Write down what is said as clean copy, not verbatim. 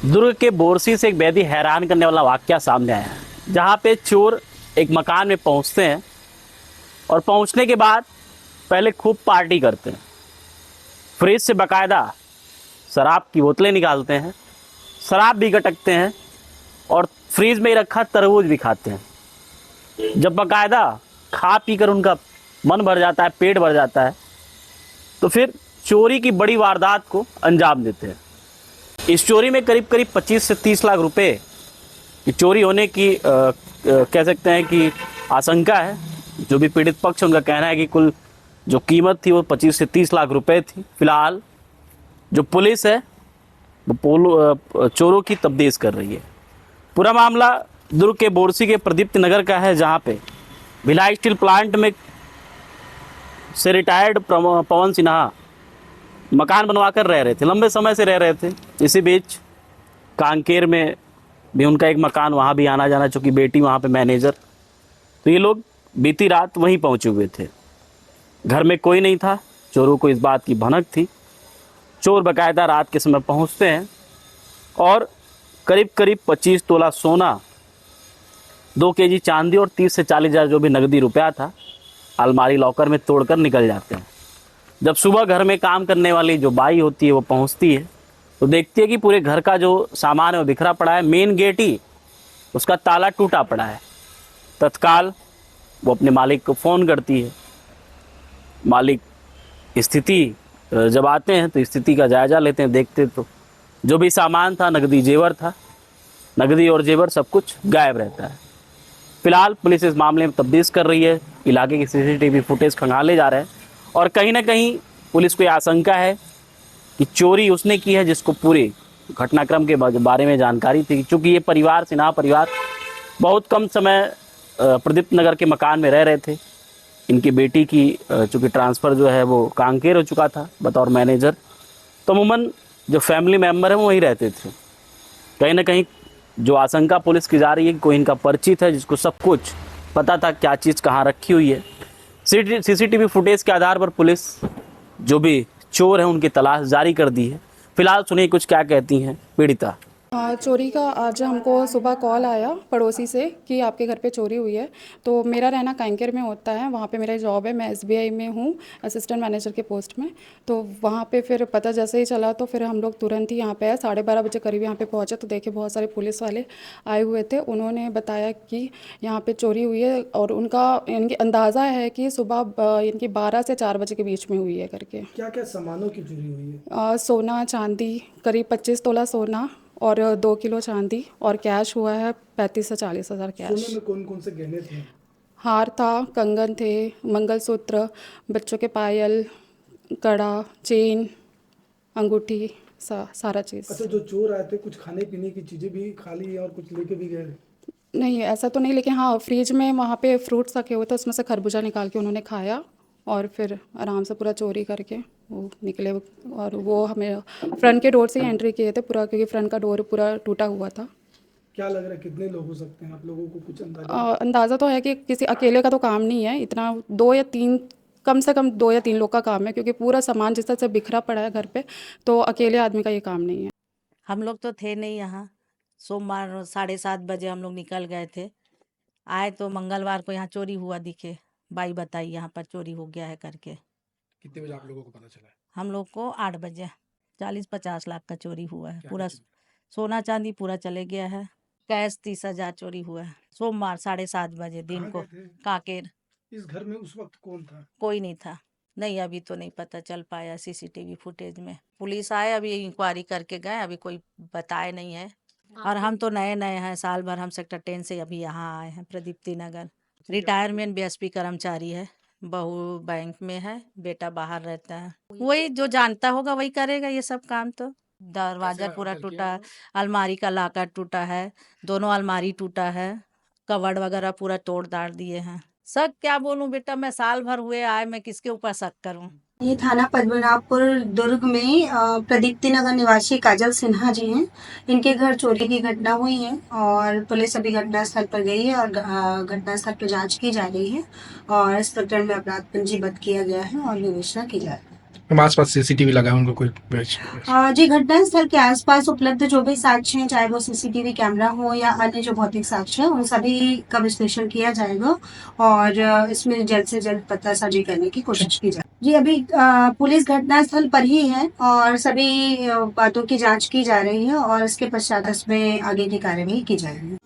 दुर्ग के बोरसी से एक बेहद ही हैरान करने वाला वाकया सामने आया है, जहां पे चोर एक मकान में पहुंचते हैं और पहुंचने के बाद पहले खूब पार्टी करते हैं। फ्रिज से बकायदा शराब की बोतलें निकालते हैं, शराब भी गटकते हैं और फ्रिज में ही रखा तरबूज भी खाते हैं। जब बकायदा खा पी कर उनका मन भर जाता है, पेट भर जाता है, तो फिर चोरी की बड़ी वारदात को अंजाम देते हैं। इस चोरी में करीब करीब 25 से 30 लाख रुपए की चोरी होने की कह सकते हैं कि आशंका है। जो भी पीड़ित पक्ष, उनका कहना है कि कुल जो कीमत थी वो 25 से 30 लाख रुपए थी। फिलहाल जो पुलिस है वो चोरों की तफ्तीश कर रही है। पूरा मामला दुर्ग के बोरसी के प्रदीप्त नगर का है, जहां पे भिलाई स्टील प्लांट में से रिटायर्ड पवन सिन्हा मकान बनवा कर रह रहे थे, लंबे समय से रह रहे थे। इसी बीच कांकेर में भी उनका एक मकान, वहाँ भी आना जाना, चूँकि बेटी वहाँ पे मैनेजर। तो ये लोग बीती रात वहीं पहुँचे हुए थे। घर में कोई नहीं था, चोरों को इस बात की भनक थी। चोर बाकायदा रात के समय पहुँचते हैं और करीब करीब 25 तोला सोना, 2 केजी चांदी और 30 से 40 हज़ार जो भी नकदी रुपया था, अलमारी लॉकर में तोड़कर निकल जाते हैं। जब सुबह घर में काम करने वाली जो बाई होती है वो पहुंचती है, तो देखती है कि पूरे घर का जो सामान है वो बिखरा पड़ा है। मेन गेट ही उसका ताला टूटा पड़ा है। तत्काल वो अपने मालिक को फ़ोन करती है। मालिक स्थिति जब आते हैं तो स्थिति का जायज़ा लेते हैं। देखते तो जो भी सामान था, नकदी जेवर था, नकदी और जेवर सब कुछ गायब रहता है। फिलहाल पुलिस इस मामले में तफ्तीश कर रही है। इलाके की सीसीटीवी फुटेज खंगाले जा रहे हैं और कहीं ना कहीं पुलिस को यह आशंका है कि चोरी उसने की है जिसको पूरे घटनाक्रम के बारे में जानकारी थी। क्योंकि ये परिवार, सिन्हा परिवार, बहुत कम समय प्रदीप्त नगर के मकान में रह रहे थे। इनकी बेटी की चूँकि ट्रांसफ़र जो है वो कांकेर हो चुका था बतौर मैनेजर, तो अमूमन जो फैमिली मेम्बर हैं वो वहीं रहते थे। कहीं ना कहीं जो आशंका पुलिस की जा रही है कि कोई इनका परिचित है जिसको सब कुछ पता था क्या चीज़ कहाँ रखी हुई है। सीसीटीवी फुटेज के आधार पर पुलिस जो भी चोर हैं उनकी तलाश जारी कर दी है। फिलहाल सुनिए कुछ क्या कहती हैं पीड़िता। चोरी का आज हमको सुबह कॉल आया पड़ोसी से कि आपके घर पे चोरी हुई है। तो मेरा रहना कांकेर में होता है, वहाँ पे मेरा जॉब है। मैं एसबीआई में हूँ, असिस्टेंट मैनेजर के पोस्ट में। तो वहाँ पे फिर पता जैसे ही चला तो फिर हम लोग तुरंत ही यहाँ पे आए। 12:30 बजे करीब यहाँ पे पहुँचे तो देखे बहुत सारे पुलिस वाले आए हुए थे। उन्होंने बताया कि यहाँ पर चोरी हुई है और इनकी अंदाज़ा है कि सुबह इनकी 12 से 4 बजे के बीच में हुई है करके। क्या क्या सामानों की चोरी हुई है? सोना चांदी करीब 25 तोला सोना और 2 किलो चांदी और कैश हुआ है 35 से 40 हज़ार कैश। सोने में कौन कौन से गहने थे? हार था, कंगन थे, मंगलसूत्र, बच्चों के पायल, कड़ा, चेन, अंगूठी, सारा चीज़। अच्छा, जो चोर आए थे कुछ खाने पीने की चीज़ें भी खा ली और कुछ लेके भी गए? नहीं ऐसा तो नहीं, लेकिन हाँ फ्रिज में वहाँ पे फ्रूट्स रखे हुए थे, उसमें से खरबूजा निकाल के उन्होंने खाया और फिर आराम से पूरा चोरी करके वो निकले। और वो हमें फ्रंट के डोर से ही एंट्री किए थे पूरा, क्योंकि फ्रंट का डोर पूरा टूटा हुआ था। क्या लग रहा है कितने लोग हो सकते हैं? आप लोगों को कुछ अंदाजा? अंदाज़ा तो है कि किसी अकेले का तो काम नहीं है इतना, 2 या 3, कम से कम 2 या 3 लोग का काम है, क्योंकि पूरा सामान जिस तरह से बिखरा पड़ा है घर पे, तो अकेले आदमी का ये काम नहीं है। हम लोग तो थे नहीं यहाँ। सोमवार 7:30 बजे हम लोग निकल गए थे। आए तो मंगलवार को यहाँ चोरी हुआ दिखे। बाई बताई यहाँ पर चोरी हो गया है करके। कितने बजे आप लोगों को पता चला? हम लोग को 8 बजे 40-50 लाख का चोरी हुआ है। क्या पूरा क्या? सोना चांदी पूरा चले गया है। कैश 30,000 चोरी हुआ है। सोमवार 7:30 बजे दिन कहाँ को गए थे? कांकेर। इस घर में उस वक्त कौन था? कोई नहीं था। नहीं अभी तो नहीं पता चल पाया सीसीटीवी फुटेज में। पुलिस आए, अभी इंक्वायरी करके गए, अभी कोई बताए नहीं है। और हम तो नए नए हैं, साल भर हम सेक्टर 10 से अभी यहाँ आए हैं प्रदीप्ति नगर। रिटायरमेंट बीएसपी कर्मचारी है, बहू बैंक में है, बेटा बाहर रहता है। वही जो जानता होगा वही करेगा ये सब काम। तो दरवाजा पूरा टूटा, अलमारी का लाकर टूटा है, दोनों अलमारी टूटा है, कवर्ड वगैरह पूरा तोड़ दाड़ दिए हैं। शक क्या बोलूं बेटा, मैं साल भर हुए आए, मैं किसके ऊपर शक करूं। ये थाना पद्मनाभपुर दुर्ग में प्रदीप्ति नगर निवासी काजल सिन्हा जी हैं। इनके घर चोरी की घटना हुई है और पुलिस अभी घटनास्थल पर गई है और घटनास्थल पर जांच की जा रही है और इस प्रकरण में अपराध पंजीबद्ध किया गया है और विवेचना की जा रही है। हम आसपास सीसीटीवी लगा है उनको कोई जी, घटनास्थल के आसपास उपलब्ध जो भी साक्ष्य हैं, चाहे वो सीसीटीवी कैमरा हो या अन्य जो भौतिक साक्ष्य हैं, उन सभी का विश्लेषण किया जाएगा और इसमें जल्द से जल्द पतासाजी करने की कोशिश की जाए। जी, अभी पुलिस घटनास्थल पर ही है और सभी बातों की जांच की जा रही है और इसके पश्चात इसमें आगे की कार्यवाही की जाएगी।